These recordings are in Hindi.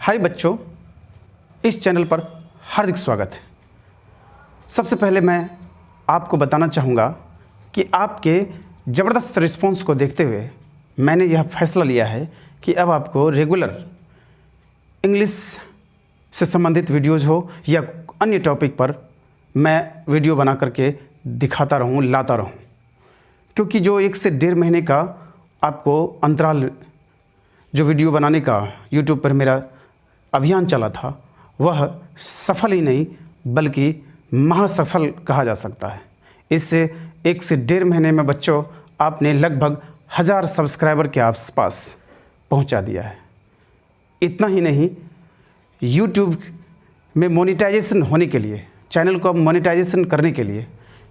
हाय बच्चों, इस चैनल पर हार्दिक स्वागत है। सबसे पहले मैं आपको बताना चाहूँगा कि आपके ज़बरदस्त रिस्पॉन्स को देखते हुए मैंने यह फैसला लिया है कि अब आपको रेगुलर इंग्लिश से संबंधित वीडियोज़ हो या अन्य टॉपिक पर मैं वीडियो बना करके दिखाता रहूँ, लाता रहूँ। क्योंकि जो 1 से 1.5 महीने का आपको अंतराल जो वीडियो बनाने का यूट्यूब पर मेरा अभियान चला था, वह सफल ही नहीं बल्कि महासफल कहा जा सकता है। इससे 1 से 1.5 महीने में बच्चों आपने लगभग 1000 सब्सक्राइबर के आसपास पहुंचा दिया है। इतना ही नहीं, यूट्यूब में मोनेटाइजेशन होने के लिए, चैनल को अब मोनेटाइजेशन करने के लिए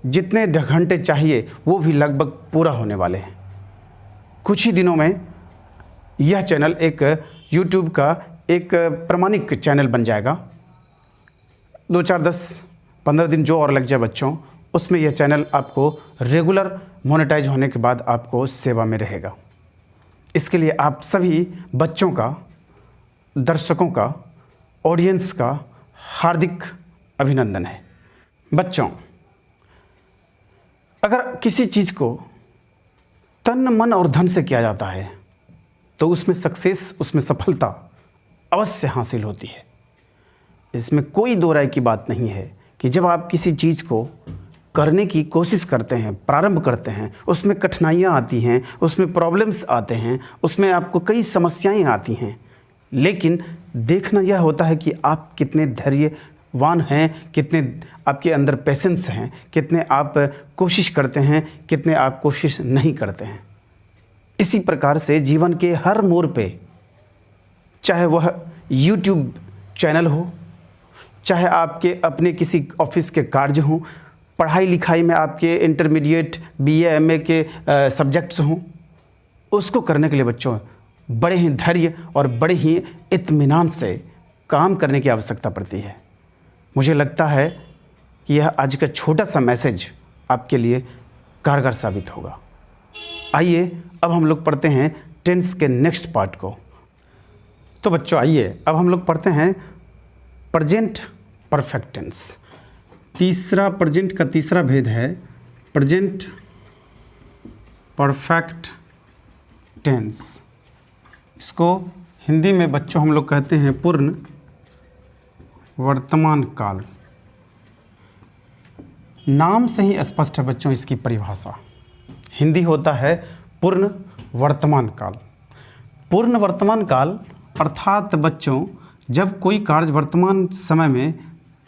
जितने घंटे चाहिए वो भी लगभग पूरा होने वाले हैं। कुछ ही दिनों में यह चैनल एक यूट्यूब का एक प्रमाणिक चैनल बन जाएगा। 2, 4, 10, 15 दिन जो और लग जाए बच्चों, उसमें यह चैनल आपको रेगुलर मोनेटाइज होने के बाद आपको सेवा में रहेगा। इसके लिए आप सभी बच्चों का, दर्शकों का, ऑडियंस का हार्दिक अभिनंदन है। बच्चों, अगर किसी चीज़ को तन मन और धन से किया जाता है तो उसमें सक्सेस, उसमें सफलता अवश्य हासिल होती है। इसमें कोई दो राय की बात नहीं है कि जब आप किसी चीज़ को करने की कोशिश करते हैं, प्रारंभ करते हैं, उसमें कठिनाइयाँ आती हैं, उसमें प्रॉब्लम्स आते हैं, उसमें आपको कई समस्याएं आती हैं, लेकिन देखना यह होता है कि आप कितने धैर्यवान हैं, कितने आपके अंदर पेशेंस हैं, कितने आप कोशिश करते हैं, कितने आप कोशिश नहीं करते हैं। इसी प्रकार से जीवन के हर मोड़ पे, चाहे वह यूट्यूब चैनल हो, चाहे आपके अपने किसी ऑफिस के कार्य हों, पढ़ाई लिखाई में आपके इंटरमीडिएट BA MA के सब्जेक्ट्स हों, उसको करने के लिए बच्चों बड़े ही धैर्य और बड़े ही इत्मीनान से काम करने की आवश्यकता पड़ती है। मुझे लगता है कि यह आज का छोटा सा मैसेज आपके लिए कारगर साबित होगा। आइए अब हम लोग पढ़ते हैं टेंस के नेक्स्ट पार्ट को। तो बच्चों आइए अब हम लोग पढ़ते हैं प्रेजेंट परफेक्ट टेंस। प्रेजेंट का तीसरा भेद है प्रेजेंट परफेक्ट टेंस। इसको हिंदी में बच्चों हम लोग कहते हैं पूर्ण वर्तमान काल। नाम से ही स्पष्ट है बच्चों इसकी परिभाषा। हिंदी होता है पूर्ण वर्तमान काल। पूर्ण वर्तमान काल अर्थात बच्चों जब कोई कार्य वर्तमान समय में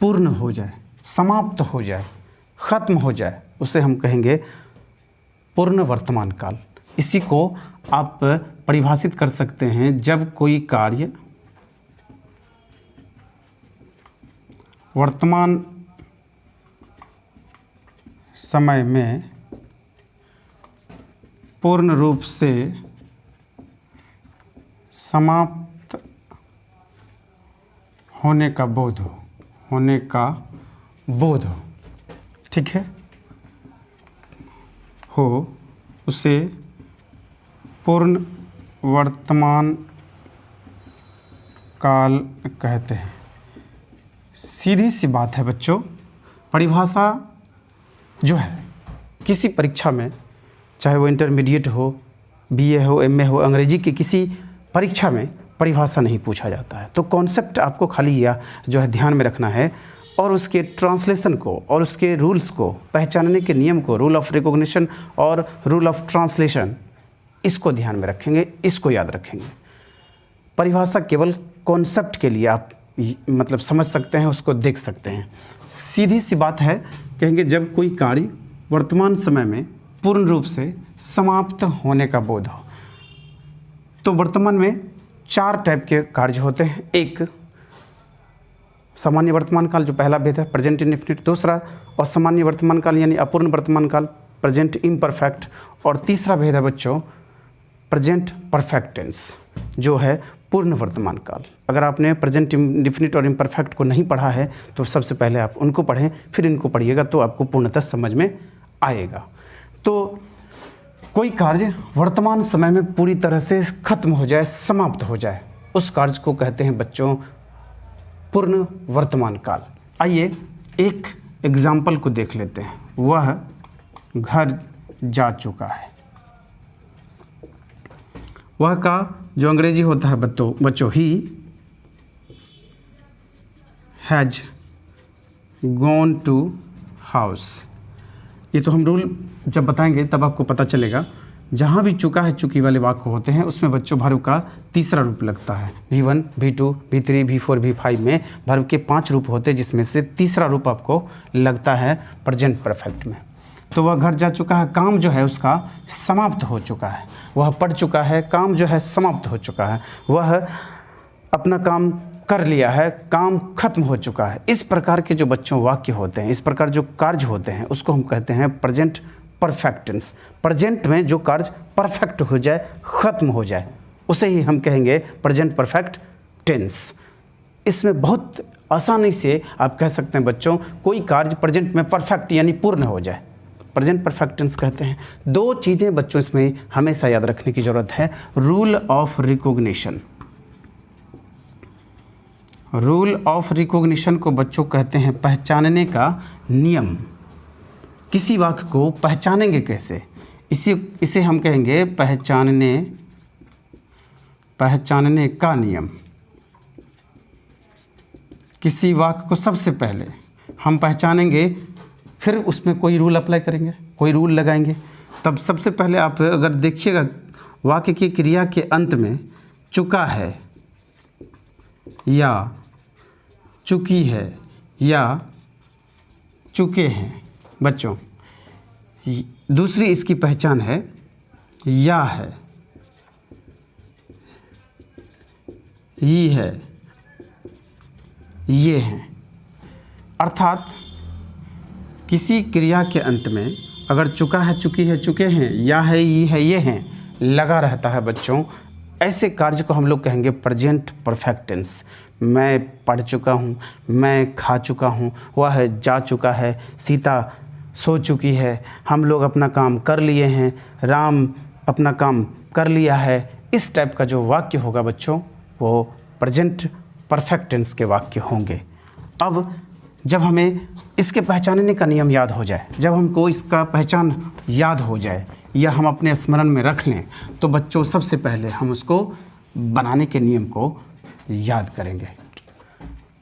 पूर्ण हो जाए, समाप्त हो जाए, ख़त्म हो जाए, उसे हम कहेंगे पूर्ण वर्तमान काल। इसी को आप परिभाषित कर सकते हैं, जब कोई कार्य वर्तमान समय में पूर्ण रूप से समाप्त होने का बोध हो, ठीक है, हो, उसे पूर्ण वर्तमान काल कहते हैं। सीधी सी बात है बच्चों, परिभाषा जो है किसी परीक्षा में, चाहे वो इंटरमीडिएट हो, BA हो, MA हो, अंग्रेजी की किसी परीक्षा में परिभाषा नहीं पूछा जाता है। तो कॉन्सेप्ट आपको खाली यह जो है ध्यान में रखना है और उसके ट्रांसलेशन को और उसके रूल्स को पहचानने के नियम को, रूल ऑफ रिकॉग्निशन और रूल ऑफ ट्रांसलेशन, इसको ध्यान में रखेंगे, इसको याद रखेंगे। परिभाषा केवल कॉन्सेप्ट के लिए आप मतलब समझ सकते हैं, उसको देख सकते हैं। सीधी सी बात है, कहेंगे जब कोई कार्य वर्तमान समय में पूर्ण रूप से समाप्त होने का बोध हो। तो वर्तमान में 4 टाइप के कार्य होते हैं। एक सामान्य वर्तमान काल जो पहला भेद है, प्रेजेंट इंडेफिनिट। दूसरा असामान्य वर्तमान काल यानी अपूर्ण वर्तमान काल, प्रेजेंट इम्परफेक्ट। और तीसरा भेद है बच्चों प्रेजेंट परफेक्ट टेंस, जो है पूर्ण वर्तमान काल। अगर आपने प्रेजेंट इंडेफिनिट और इम्परफेक्ट को नहीं पढ़ा है तो सबसे पहले आप उनको पढ़ें, फिर इनको पढ़िएगा तो आपको पूर्णतः समझ में आएगा। तो कोई कार्य वर्तमान समय में पूरी तरह से खत्म हो जाए, समाप्त हो जाए, उस कार्य को कहते हैं बच्चों पूर्ण वर्तमान काल। आइए एक एग्जाम्पल को देख लेते हैं। वह घर जा चुका है। वह का जो अंग्रेजी होता है बच्चों he has gone to house. ये तो हम रूल जब बताएंगे तब आपको पता चलेगा। जहाँ भी चुका है चुकी वाले वाक्य होते हैं उसमें बच्चों वर्ब का तीसरा रूप लगता है। V1, V2, V3, V4, V5 में वर्ब के 5 रूप होते हैं, जिसमें से तीसरा रूप आपको लगता है प्रेजेंट परफेक्ट में। तो वह घर जा चुका है, काम जो है उसका समाप्त हो चुका है। वह पढ़ चुका है, काम जो है समाप्त हो चुका है। वह अपना काम कर लिया है, काम खत्म हो चुका है। इस प्रकार के जो बच्चों वाक्य होते हैं, इस प्रकार जो कार्य होते हैं, उसको हम कहते हैं प्रेजेंट परफेक्ट टेंस। प्रेजेंट में जो कार्य परफेक्ट हो जाए, ख़त्म हो जाए, उसे ही हम कहेंगे प्रेजेंट परफेक्ट टेंस। इसमें बहुत आसानी से आप कह सकते हैं बच्चों, कोई कार्य प्रेजेंट में परफेक्ट यानी पूर्ण हो जाए, प्रेजेंट परफेक्ट टेंस कहते हैं। दो चीज़ें बच्चों इसमें हमेशा याद रखने की ज़रूरत है। Rule of recognition. Rule of recognition को बच्चों कहते हैं पहचानने का नियम। किसी वाक्य को पहचानेंगे कैसे, इसे हम कहेंगे पहचानने का नियम। किसी वाक्य को सबसे पहले हम पहचानेंगे, फिर उसमें कोई रूल अप्लाई करेंगे, कोई रूल लगाएंगे। तब सबसे पहले आप अगर देखिएगा वाक्य की क्रिया के अंत में चुका है या चुकी है या चुके हैं बच्चों, दूसरी इसकी पहचान है या है, है, ये हैं। अर्थात किसी क्रिया के अंत में अगर चुका है, चुकी है, चुके हैं, या है, ये हैं लगा रहता है बच्चों, ऐसे कार्य को हम लोग कहेंगे प्रेजेंट परफेक्ट टेंस। मैं पढ़ चुका हूँ, मैं खा चुका हूँ, वह जा चुका है, सीता सो चुकी है, हम लोग अपना काम कर लिए हैं, राम अपना काम कर लिया है। इस टाइप का जो वाक्य होगा बच्चों, वो प्रेजेंट परफेक्ट टेंस के वाक्य होंगे। अब जब हमें इसके पहचानने का नियम याद हो जाए, जब हमको इसका पहचान याद हो जाए या हम अपने स्मरण में रख लें, तो बच्चों सबसे पहले हम उसको बनाने के नियम को याद करेंगे।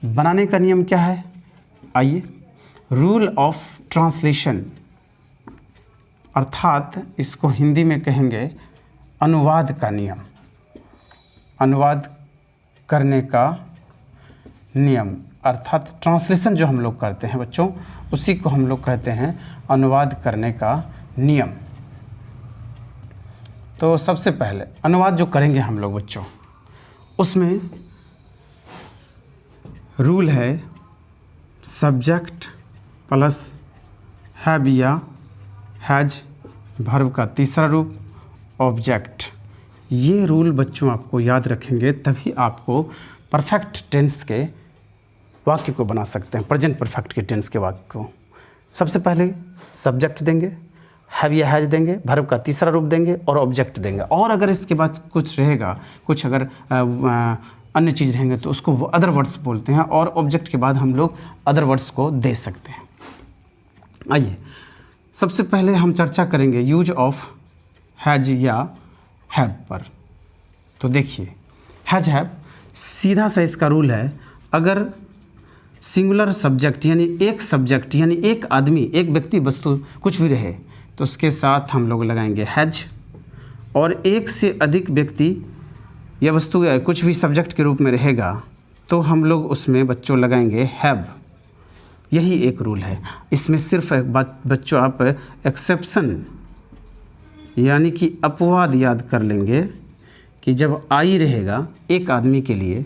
बनाने का नियम क्या है? आइए, रूल ऑफ ट्रांसलेशन, अर्थात इसको हिंदी में कहेंगे अनुवाद का नियम। अनुवाद करने का नियम, अर्थात ट्रांसलेशन जो हम लोग करते हैं बच्चों, उसी को हम लोग कहते हैं अनुवाद करने का नियम। तो सबसे पहले अनुवाद जो करेंगे हम लोग बच्चों, उसमें रूल है सब्जेक्ट प्लस हैव या हैज, वर्ब का तीसरा रूप ऑब्जेक्ट। ये रूल बच्चों आपको याद रखेंगे, तभी आपको परफेक्ट टेंस के वाक्य को बना सकते हैं, प्रेजेंट परफेक्ट के टेंस के वाक्य को। सबसे पहले सब्जेक्ट देंगे, हैव या हैज देंगे, वर्ब का तीसरा रूप देंगे और ऑब्जेक्ट देंगे। और अगर इसके बाद कुछ रहेगा, कुछ अगर अन्य चीज़ रहेंगे तो उसको वो अदर वर्ड्स बोलते हैं, और ऑब्जेक्ट के बाद हम लोग अदर वर्ड्स को दे सकते हैं। आइए, सबसे पहले हम चर्चा करेंगे यूज ऑफ हैज या हैव पर। तो देखिए, हैज हैव सीधा सा इसका रूल है, अगर सिंगुलर सब्जेक्ट यानी एक सब्जेक्ट यानी एक आदमी, एक व्यक्ति, वस्तु कुछ भी रहे तो उसके साथ हम लोग लगाएंगे हैज, और एक से अधिक व्यक्ति या वस्तु कुछ भी सब्जेक्ट के रूप में रहेगा तो हम लोग उसमें बच्चों लगाएंगे हैव। यही एक रूल है। इसमें सिर्फ एक बात बच्चों आप एक्सेप्शन यानी कि अपवाद याद कर लेंगे कि जब आई रहेगा एक आदमी के लिए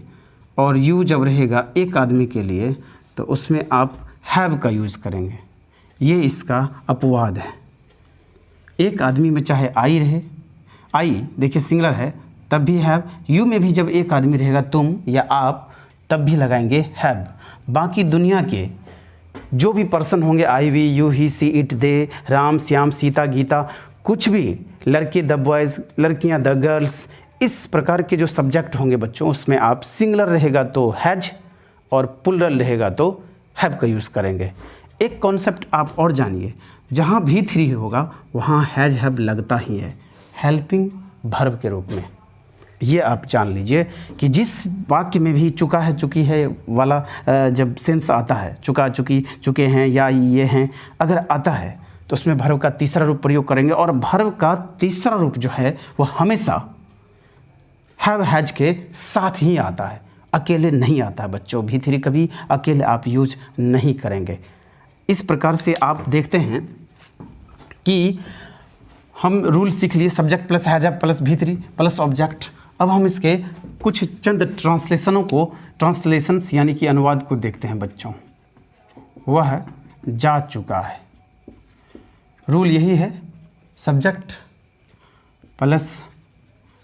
और यू जब रहेगा एक आदमी के लिए, तो उसमें आप हैव का यूज़ करेंगे। ये इसका अपवाद है। एक आदमी में चाहे आई रहे, आई देखिए सिंगुलर है तब भी हैव, यू में भी जब एक आदमी रहेगा तुम या आप, तब भी लगाएंगे हैव। बाकी दुनिया के जो भी पर्सन होंगे, I we you he she it they, Ram Shyam Sita Gita, कुछ भी, लड़के द बॉयज़, लड़कियां द गर्ल्स, इस प्रकार के जो सब्जेक्ट होंगे बच्चों, उसमें आप सिंगुलर रहेगा तो हैज और प्लूरल रहेगा तो हैव का यूज़ करेंगे। एक कॉन्सेप्ट आप और जानिए, जहाँ भी थ्री होगा वहाँ हैज हैव लगता ही है हेल्पिंग वर्ब के रूप में। ये आप जान लीजिए कि जिस वाक्य में भी चुका है चुकी है वाला जब सेंस आता है, चुका चुकी चुके हैं या ये हैं अगर आता है तो उसमें वर्ब का तीसरा रूप प्रयोग करेंगे। और वर्ब का तीसरा रूप जो है वो हमेशा हैव हैज के साथ ही आता है, अकेले नहीं आता है बच्चों। भी थ्री कभी अकेले आप यूज नहीं करेंगे। इस प्रकार से आप देखते हैं कि हम रूल सीख लिए, subject plus has have plus भी थ्री प्लस ऑब्जेक्ट। अब हम इसके कुछ चंद ट्रांसलेशंस यानी कि अनुवाद को देखते हैं बच्चों। वह जा चुका है। रूल यही है, सब्जेक्ट प्लस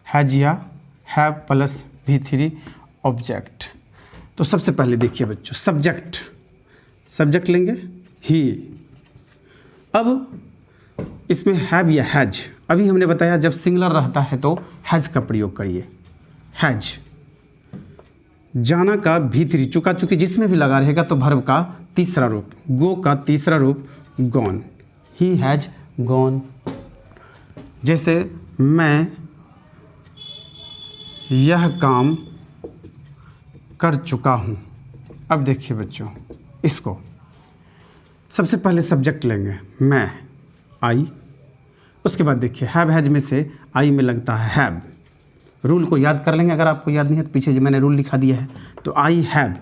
हैज या हैव प्लस भी थ्री ऑब्जेक्ट। तो सबसे पहले देखिए बच्चों, सब्जेक्ट लेंगे ही। अब इसमें हैव या हैज, अभी हमने बताया जब सिंगुलर रहता है तो हैज का प्रयोग करिए। हैज, जाना का भी थ्री, चुका चुकी जिसमें भी लगा रहेगा तो वर्ब का तीसरा रूप, गो का तीसरा रूप गॉन। He has gone. जैसे मैं यह काम कर चुका हूँ। अब देखिए बच्चों, इसको सबसे पहले सब्जेक्ट लेंगे मैं, आई। उसके बाद देखिए हैव हैज में से आई में लगता है हैव। रूल को याद कर लेंगे, अगर आपको याद नहीं है तो पीछे जो मैंने रूल लिखा दिया है। तो आई हैव,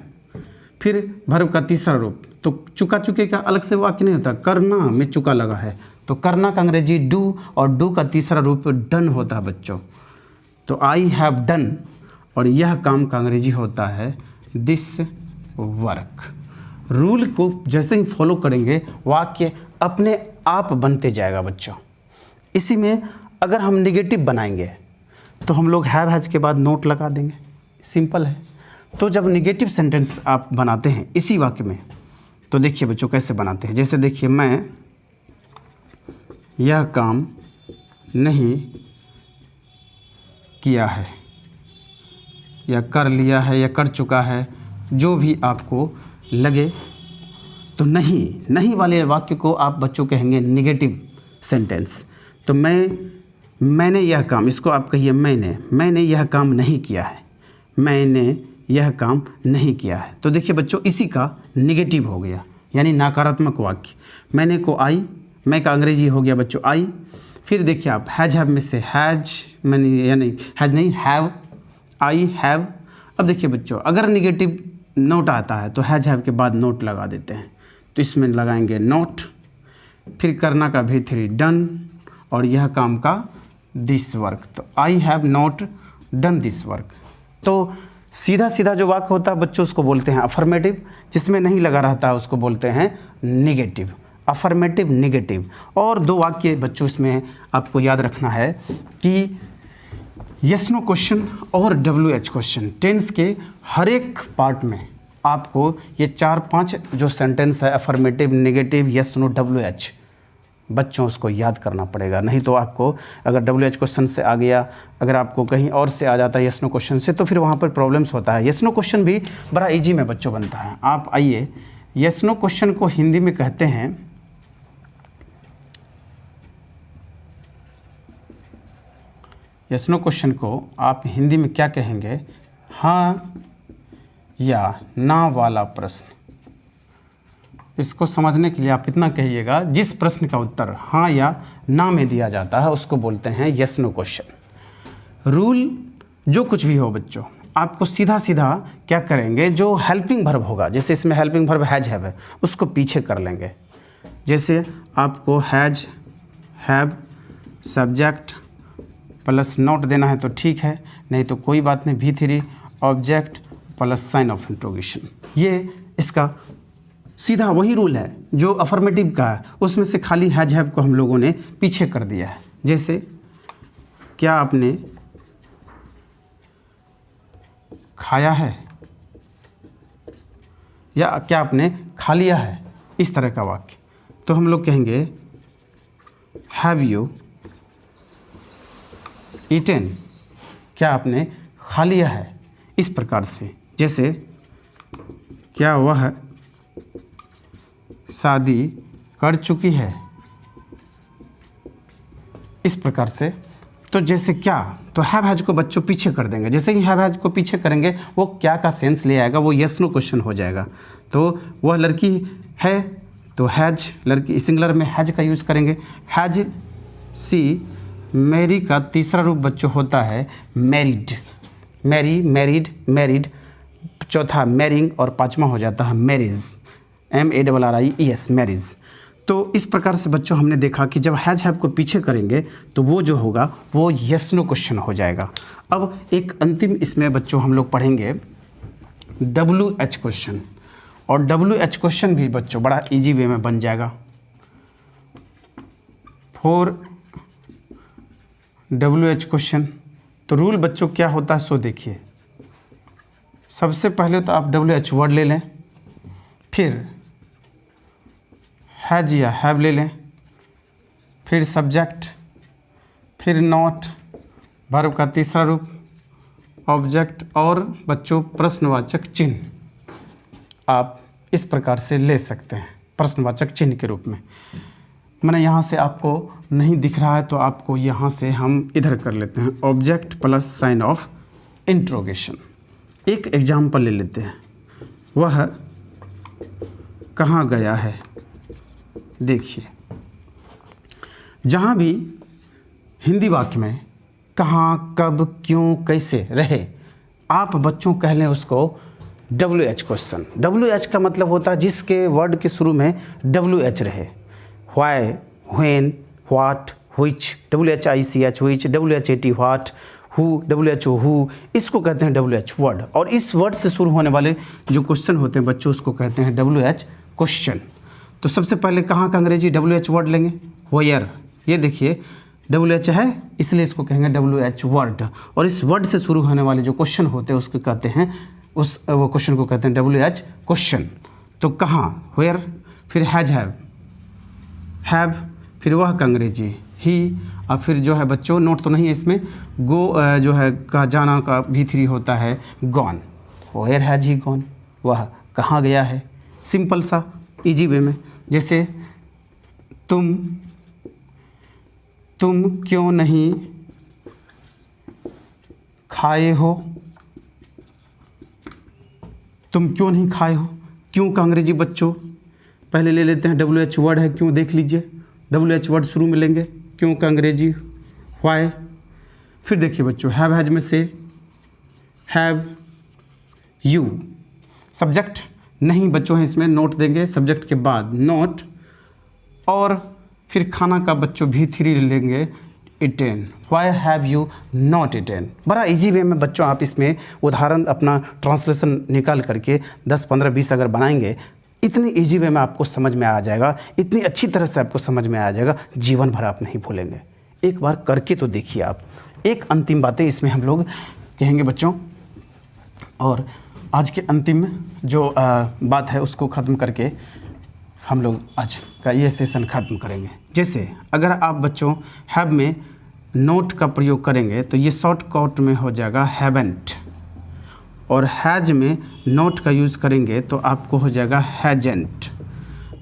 फिर वर्ब का तीसरा रूप, तो चुका चुके का अलग से वाक्य नहीं होता, करना में चुका लगा है तो करना का अंग्रेजी डू, और डू का तीसरा रूप डन होता है बच्चों। तो आई हैव डन, और यह काम का अंग्रेजी होता है दिस वर्क। रूल को जैसे ही फॉलो करेंगे वाक्य अपने आप बनते जाएगा बच्चों। इसी में अगर हम नेगेटिव बनाएंगे तो हम लोग हैव हैज के बाद नोट लगा देंगे, सिंपल है। तो जब नेगेटिव सेंटेंस आप बनाते हैं इसी वाक्य में तो देखिए बच्चों कैसे बनाते हैं। जैसे देखिए मैं यह काम नहीं किया है, या कर लिया है, या कर चुका है, जो भी आपको लगे। तो नहीं वाले वाक्य को आप बच्चों कहेंगे नेगेटिव सेंटेंस। तो मैंने यह काम, इसको आप कहिए मैंने यह काम नहीं किया है, मैंने यह काम नहीं किया है। तो देखिए बच्चों इसी का नेगेटिव हो गया, यानी नकारात्मक वाक्य। मैंने को आई, मैं का अंग्रेजी हो गया बच्चों आई। फिर देखिए आप हैज हैव में से हैज, मैंने यानी हैज नहीं हैव, आई हैव। अब देखिए बच्चों अगर नेगेटिव नोट आता है तो हैज हैव के बाद नोट लगा देते हैं, तो इसमें लगाएंगे नोट, फिर करना का भी थ्री डन, और यह काम का दिस वर्क। तो I have not done this work. तो सीधा सीधा जो वाक्य होता है बच्चों उसको बोलते हैं अफर्मेटिव, जिसमें नहीं लगा रहता है उसको बोलते हैं नेगेटिव। Affirmative, negative. और दो वाक्य बच्चों इसमें आपको याद रखना है कि यस नो क्वेश्चन और WH क्वेश्चन। टेंस के हर एक पार्ट में आपको ये 4-5 जो सेंटेंस है affirmative, negative, yes no, WH, बच्चों उसको याद करना पड़ेगा। नहीं तो आपको अगर WH क्वेश्चन से आ गया, अगर आपको कहीं और से आ जाता है यस नो क्वेश्चन से, तो फिर वहाँ पर प्रॉब्लम्स होता है। यस नो क्वेश्चन भी बड़ा इजी में बच्चों बनता है। आप आइए, यस नो क्वेश्चन को हिंदी में कहते हैं यस नो क्वेश्चन को आप हिंदी में क्या कहेंगे? हाँ या ना वाला प्रश्न। इसको समझने के लिए आप इतना कहिएगा, जिस प्रश्न का उत्तर हाँ या ना में दिया जाता है उसको बोलते हैं यस नो क्वेश्चन। रूल जो कुछ भी हो बच्चों, आपको सीधा सीधा क्या करेंगे, जो हेल्पिंग वर्ब होगा, जैसे इसमें हेल्पिंग वर्ब हैज हैव है, उसको पीछे कर लेंगे। जैसे आपको has have subject plus note देना है तो ठीक है, नहीं तो कोई बात नहीं, V3 object plus sign of interrogation. ये इसका सीधा वही रूल है जो अफर्मेटिव का है, उसमें से खाली हैज हैव को हम लोगों ने पीछे कर दिया है। जैसे क्या आपने खाया है, या क्या आपने खा लिया है, इस तरह का वाक्य। तो हम लोग कहेंगे हैव यू ईटेन क्या आपने खा लिया है, इस प्रकार से। जैसे क्या वह शादी कर चुकी है, इस प्रकार से। तो जैसे क्या, तो हैव हैज को बच्चों पीछे कर देंगे। जैसे ही हैव हैज को पीछे करेंगे वो क्या का सेंस ले आएगा, वो यस नो क्वेश्चन हो जाएगा। तो वह लड़की है तो हैज, लड़की सिंगुलर में हैज का यूज़ करेंगे। हैज सी मैरी का तीसरा रूप बच्चों होता है मैरिड, मैरी, मैरिड, मैरिड, चौथा मैरिंग और पांचवा हो जाता है मैरिज, MARRIES, मैरिज। तो इस प्रकार से बच्चों हमने देखा कि जब हैज हैव को पीछे करेंगे तो वो जो होगा वो यस नो क्वेश्चन हो जाएगा। अब एक अंतिम इसमें बच्चों हम लोग पढ़ेंगे WH क्वेश्चन, और WH क्वेश्चन भी बच्चों बड़ा इजी वे में बन जाएगा। फॉर WH क्वेश्चन तो रूल बच्चों क्या होता है सो देखिए। सबसे पहले तो आप WH वर्ड ले लें, फिर हैज या हैव ले लें, फिर सब्जेक्ट, फिर नॉट, वर्ब का तीसरा रूप, ऑब्जेक्ट और बच्चों प्रश्नवाचक चिन्ह आप इस प्रकार से ले सकते हैं प्रश्नवाचक चिन्ह के रूप में। मैंने यहाँ से आपको नहीं दिख रहा है तो आपको यहाँ से हम इधर कर लेते हैं, object plus sign of interrogation. एक एग्जाम्पल ले लेते हैं, वह कहाँ गया है। देखिए जहाँ भी हिंदी वाक्य में कहाँ, कब, क्यों, कैसे रहे, आप बच्चों कह लें उसको WH क्वेश्चन। WH का मतलब होता है जिसके वर्ड के शुरू में WH रहे। Why, when, what, which, WHICH which, WHAT what, who, WHO who, इसको कहते हैं WH वर्ड। और इस वर्ड से शुरू होने वाले जो क्वेश्चन होते हैं बच्चों उसको कहते हैं WH क्वेश्चन। तो सबसे पहले कहाँ का अंग्रेजी WH वर्ड लेंगे, वेयर। ये देखिए WH है इसलिए इसको कहेंगे WH वर्ड, और इस वर्ड से शुरू होने वाले जो क्वेश्चन होते हैं उसको कहते हैं वो क्वेश्चन को कहते हैं WH क्वेश्चन। तो कहाँ, वेयर, फिर हैज हैव, फिर वह का अंग्रेजी ही, और फिर जो है बच्चों नोट तो नहीं है इसमें, गो जो है का जाना का V3 होता है gone. Where has he gone, वह कहाँ गया है। सिंपल सा इजी वे में, जैसे तुम क्यों नहीं खाए हो, तुम क्यों नहीं खाए हो। क्यों का अंग्रेजी बच्चों पहले ले लेते हैं, WH वर्ड है क्यों, देख लीजिए WH वर्ड शुरू में लेंगे, क्यों का अंग्रेजी व्हाई। फिर देखिए बच्चों हैव हैज में से हैव यू, सब्जेक्ट नहीं बच्चों हैं इसमें, नोट देंगे सब्जेक्ट के बाद नोट, और फिर खाना का बच्चों V3 लेंगे eaten, why have you not eaten. बड़ा इजी वे में बच्चों आप इसमें उदाहरण अपना ट्रांसलेशन निकाल करके 10, 15, 20 अगर बनाएंगे, इतनी इजी वे में आपको समझ में आ जाएगा, इतनी अच्छी तरह से आपको समझ में आ जाएगा, जीवन भर आप नहीं भूलेंगे। एक बार करके तो देखिए आप। एक अंतिम बातें इसमें हम लोग कहेंगे बच्चों, और आज के अंतिम जो बात है उसको ख़त्म करके हम लोग आज का ये सेशन ख़त्म करेंगे। जैसे अगर आप बच्चों हैव में नोट का प्रयोग करेंगे तो ये शॉर्टकट में हो जाएगा हैवेंट, और हैज में नोट का यूज़ करेंगे तो आपको हो जाएगा हैजेंट।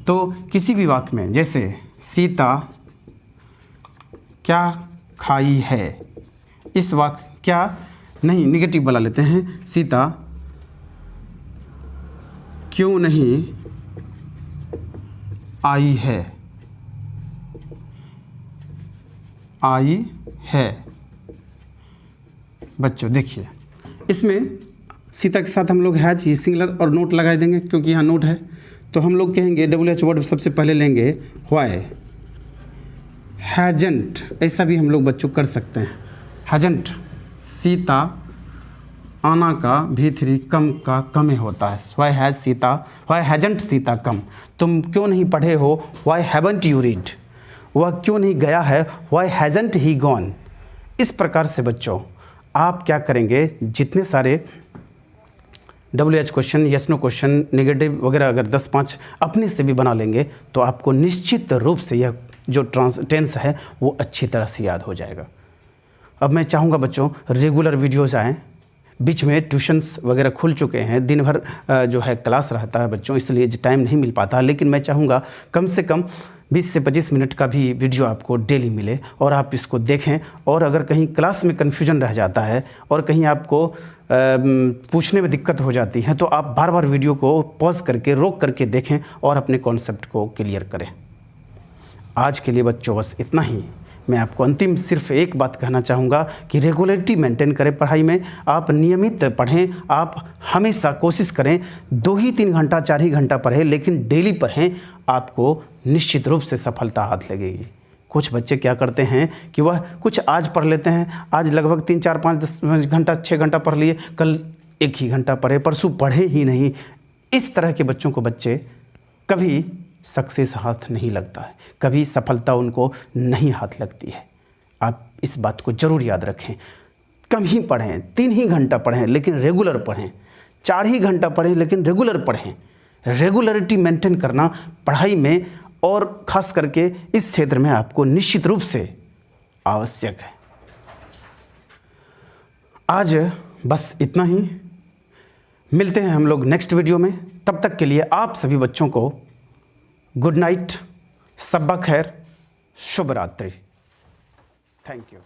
तो किसी भी वाक्य में जैसे सीता क्या खाई है, इस वाक्य क्या नहीं निगेटिव वाला लेते हैं, सीता क्यों नहीं आई है बच्चों। देखिए इसमें सीता के साथ हम लोग हैज ये सिंगुलर और नोट लगा देंगे क्योंकि यहाँ नोट है, तो हम लोग कहेंगे WH वर्ड सबसे पहले लेंगे व्हाई हैजेंट, ऐसा भी हम लोग बच्चों कर सकते हैं। हैजेंट, सीता आना का V3 कम का कम होता है, why has Sita, why hasn't Sita come. तुम क्यों नहीं पढ़े हो, व्हाई हैवंट यू रीड। वह क्यों नहीं गया है, व्हाई हैजेंट ही गॉन। इस प्रकार से बच्चों आप क्या करेंगे, जितने सारे WH question, yes no question, negative वगैरह अगर 10-5 अपने से भी बना लेंगे तो आपको निश्चित रूप से यह जो टेंस है वो अच्छी तरह से याद हो जाएगा। अब मैं चाहूँगा बच्चों रेगुलर वीडियोज़ आएँ। बीच में ट्यूशन्स वगैरह खुल चुके हैं, दिन भर जो है क्लास रहता है बच्चों, इसलिए टाइम नहीं मिल पाता। लेकिन मैं चाहूँगा कम से कम 20 से 25 मिनट का भी वीडियो आपको डेली मिले और आप इसको देखें। और अगर कहीं क्लास में कन्फ्यूजन रह जाता है और कहीं आपको पूछने में दिक्कत हो जाती है तो आप बार बार वीडियो को पॉज करके रोक करके देखें और अपने कॉन्सेप्ट को क्लियर करें। आज के लिए बच्चों बस इतना ही। मैं आपको अंतिम सिर्फ एक बात कहना चाहूँगा कि रेगुलरिटी मेंटेन करें पढ़ाई में। आप नियमित पढ़ें, आप हमेशा कोशिश करें 2 ही 3 घंटा 4 ही घंटा पढ़ें, लेकिन डेली पढ़ें। आपको निश्चित रूप से सफलता हाथ लगेगी। कुछ बच्चे क्या करते हैं कि वह कुछ आज पढ़ लेते हैं, आज लगभग 3 4 5 10 घंटा 6 घंटा पढ़ लिए, कल 1 ही घंटा पढ़े, परसों पढ़े ही नहीं। इस तरह के बच्चों को बच्चे कभी सक्सेस हाथ नहीं लगता है, कभी सफलता उनको नहीं हाथ लगती है। आप इस बात को ज़रूर याद रखें। कम ही पढ़ें, 3 ही घंटा पढ़ें लेकिन रेगुलर पढ़ें, 4 ही घंटा पढ़ें लेकिन रेगुलर पढ़ें। रेगुलरिटी मेंटेन करना पढ़ाई में और ख़ास करके इस क्षेत्र में आपको निश्चित रूप से आवश्यक है। आज बस इतना ही। मिलते हैं हम लोग नेक्स्ट वीडियो में। तब तक के लिए आप सभी बच्चों को गुड नाइट, सब्बा खैर, शुभ रात्रि। Thank you.